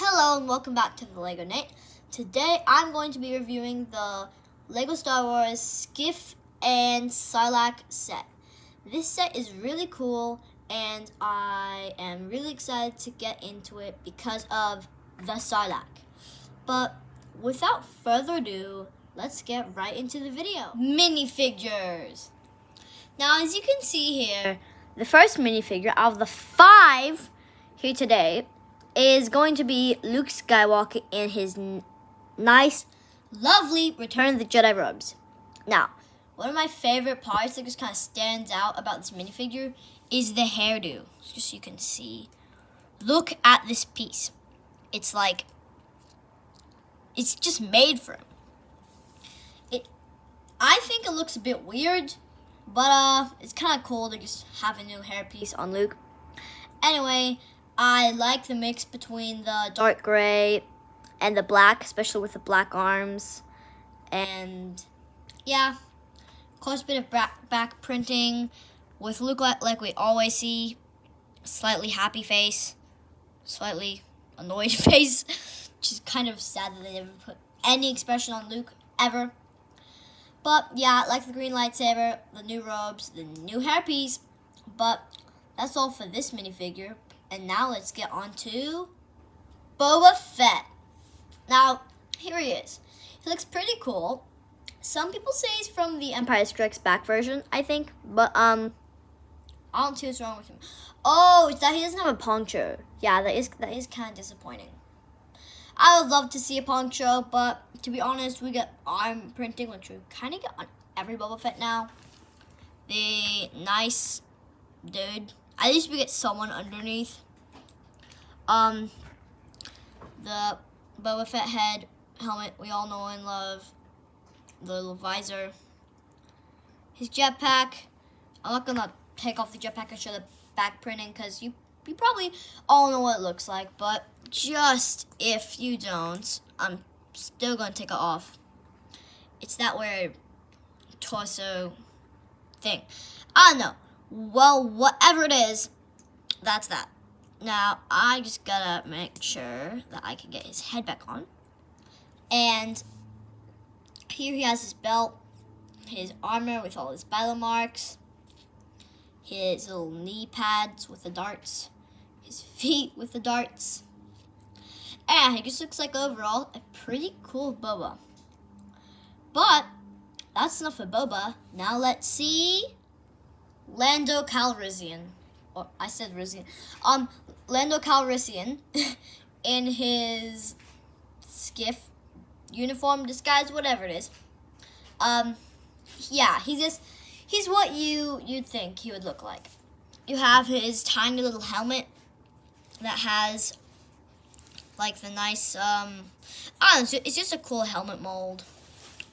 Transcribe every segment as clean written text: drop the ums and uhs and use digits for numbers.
Hello and welcome back to the Lego Nate. Today I'm going to be reviewing the Lego Star Wars Skiff and Sarlac set. This set is really cool and I am really excited to get into it because of the Sarlac. But without further ado, let's get right into the video. Minifigures! Now as you can see here, the first minifigure out of the 5 here today is going to be Luke Skywalker in his nice, lovely Return of the Jedi robes. Now, one of my favorite parts that just kind of stands out about this minifigure is the hairdo. Just so you can see. Look at this piece. It's like, it's just made for him. I think it looks a bit weird, but it's kind of cool to just have a new hairpiece on Luke. Anyway, I like the mix between the dark gray and the black, especially with the black arms. And yeah, of course, a bit of back printing with Luke like we always see. Slightly happy face, slightly annoyed face, which is kind of sad that they never put any expression on Luke ever. But yeah, I like the green lightsaber, the new robes, the new hairpiece. But that's all for this minifigure. And now let's get on to Boba Fett. Now, here he is. He looks pretty cool. Some people say he's from the Empire Strikes Back version, I think. But, I don't see what's wrong with him. Oh, it's that he doesn't have a poncho. Yeah, that is kind of disappointing. I would love to see a poncho, but to be honest, we get arm printing, which we kind of get on every Boba Fett now. The nice dude. At least we get someone underneath. The Boba Fett head helmet we all know and love. The little visor. His jetpack. I'm not gonna take off the jetpack and show the back printing because you probably all know what it looks like. But just if you don't, I'm still gonna take it off. It's that weird torso thing. I don't know. Well, whatever it is, that's that. Now, I just gotta make sure that I can get his head back on. And here he has his belt, his armor with all his battle marks, his little knee pads with the darts, his feet with the darts. And he just looks like overall a pretty cool Boba. But that's enough for Boba. Now let's see Lando Calrissian, or I said Rissian, Lando Calrissian in his Skiff uniform, disguise, whatever it is. Yeah, he's what you'd think he would look like. You have his tiny little helmet that has like the nice, I don't know, it's just a cool helmet mold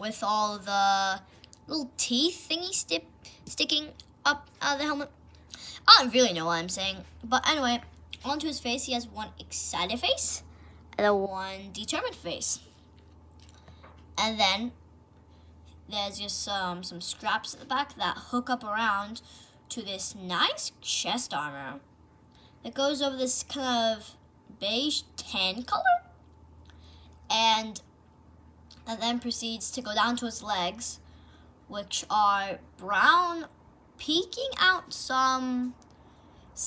with all the little teeth thingy sticking up out of the helmet. I don't really know what I'm saying. But anyway, onto his face, he has one excited face and one determined face. And then there's just some straps at the back that hook up around to this nice chest armor that goes over this kind of beige tan color. And then proceeds to go down to his legs, which are brown, peeking out some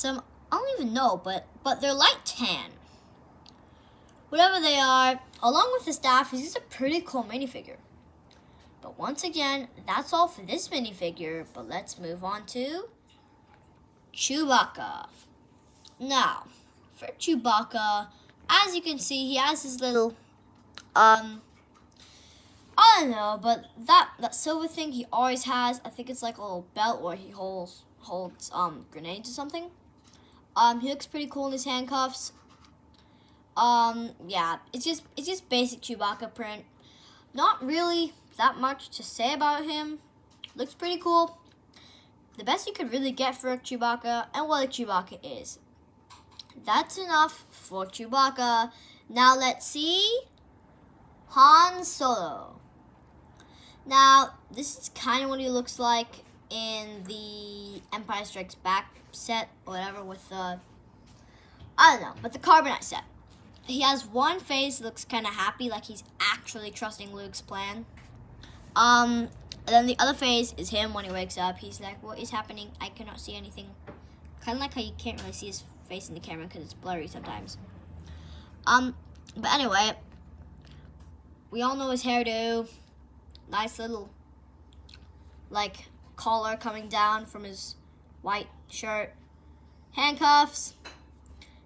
I don't even know, but they're light tan. Whatever they are, along with the staff, he's just a pretty cool minifigure. But once again, that's all for this minifigure, but let's move on to Chewbacca. Now, for Chewbacca, as you can see, he has his little, I don't know, but that silver thing he always has, I think it's like a little belt where he holds grenades or something. He looks pretty cool in his handcuffs. Yeah, it's just basic Chewbacca print. Not really that much to say about him. Looks pretty cool. The best you could really get for a Chewbacca and what a Chewbacca is. That's enough for Chewbacca. Now let's see Han Solo. Now, this is kind of what he looks like in the Empire Strikes Back set, or whatever, with the, I don't know, but the Carbonite set. he has one face that looks kind of happy, like he's actually trusting Luke's plan. And then the other face is him when he wakes up. He's like, what is happening? I cannot see anything. Kind of like how you can't really see his face in the camera because it's blurry sometimes. But anyway, we all know his hairdo. Nice little, like, collar coming down from his white shirt. Handcuffs.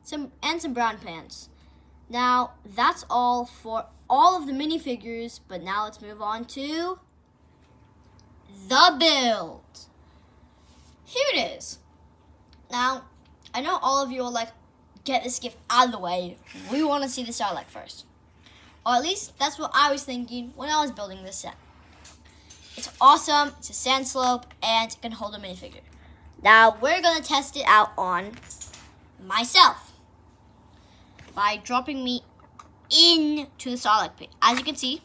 Some brown pants. Now, that's all for all of the minifigures, but now let's move on to the build. Here it is. Now, I know all of you will like, get this Skiff out of the way. We want to see the Sarlac first. Or at least that's what I was thinking when I was building this set. It's awesome, it's a sand slope, and it can hold a minifigure. Now, we're going to test it out on myself by dropping me into the Sarlac pit. As you can see,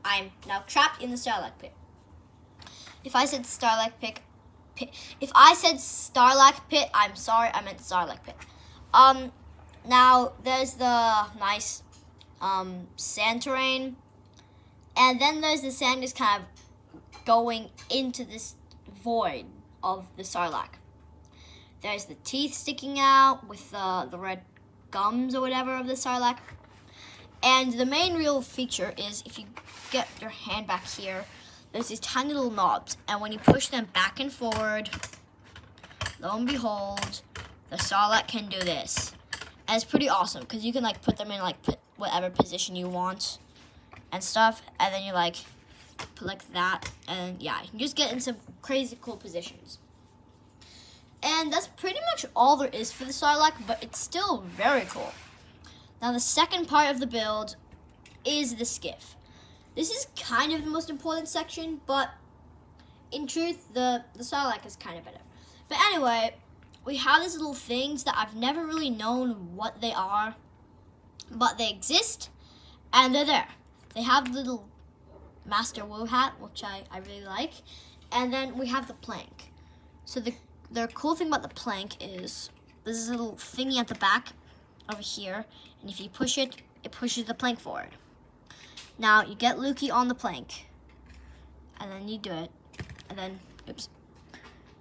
I'm now trapped in the Sarlac pit. If I said Sarlac pit, I'm sorry, I meant Sarlac pit. Now there's the nice sand terrain, and then there's the sand just kind of going into this void of the Sarlac. There's the teeth sticking out with the red gums or whatever of the Sarlac. And the main real feature is if you get your hand back here, there's these tiny little knobs. And when you push them back and forward, lo and behold, the Sarlac can do this. And it's pretty awesome because you can like put them in like whatever position you want and stuff. And then you like put like that. And yeah, you can just get in some crazy cool positions. And that's pretty much all there is for the Sarlac, but it's still very cool. Now the second part of the build is the Skiff. This is kind of the most important section, but in truth, the Sarlac is kind of better. But anyway, we have these little things that I've never really known what they are, but they exist, and they're there. They have the little Master Wu hat, which I really like, and then we have the plank. So the cool thing about the plank is there's a little thingy at the back over here, and if you push it, it pushes the plank forward. Now, you get Lukey on the plank, and then you do it, and then, oops.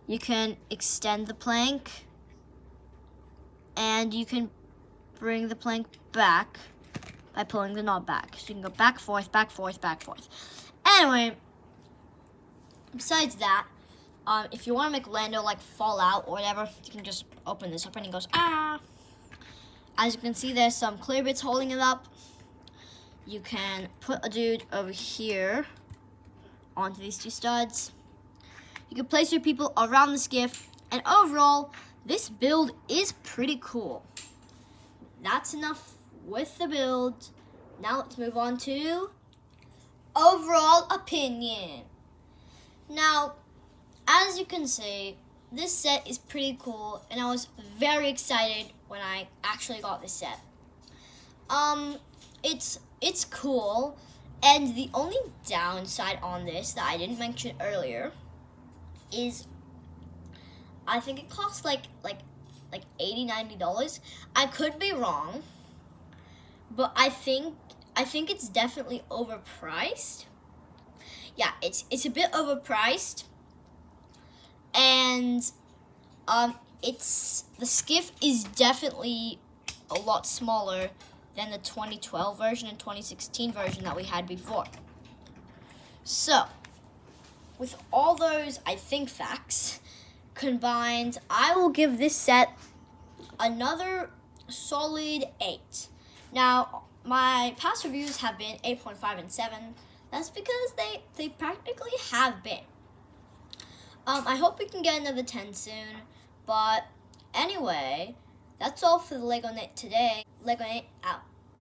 You can extend the plank, and you can bring the plank back by pulling the knob back. So you can go back, forth, back, forth, back, forth. Anyway, besides that, if you want to make Lando like fall out or whatever, you can just open this up and he goes, ah. As you can see, there's some clear bits holding it up. You can put a dude over here onto these two studs. You can place your people around the Skiff, and overall, this build is pretty cool. That's enough with the build. Now let's move on to overall opinion. Now, as you can see, this set is pretty cool, and I was very excited when I actually got this set. It's cool, and the only downside on this that I didn't mention earlier is I think it costs like $80-$90. I could be wrong, but I think it's definitely overpriced. Yeah, it's a bit overpriced. And the Skiff is definitely a lot smaller than the 2012 version and 2016 version that we had before. So, with all those, I think, facts combined, I will give this set another solid 8. Now, my past reviews have been 8.5 and 7. That's because they practically have been. I hope we can get another 10 soon. But anyway, that's all for the LEGO Knit today. LEGO Knit out.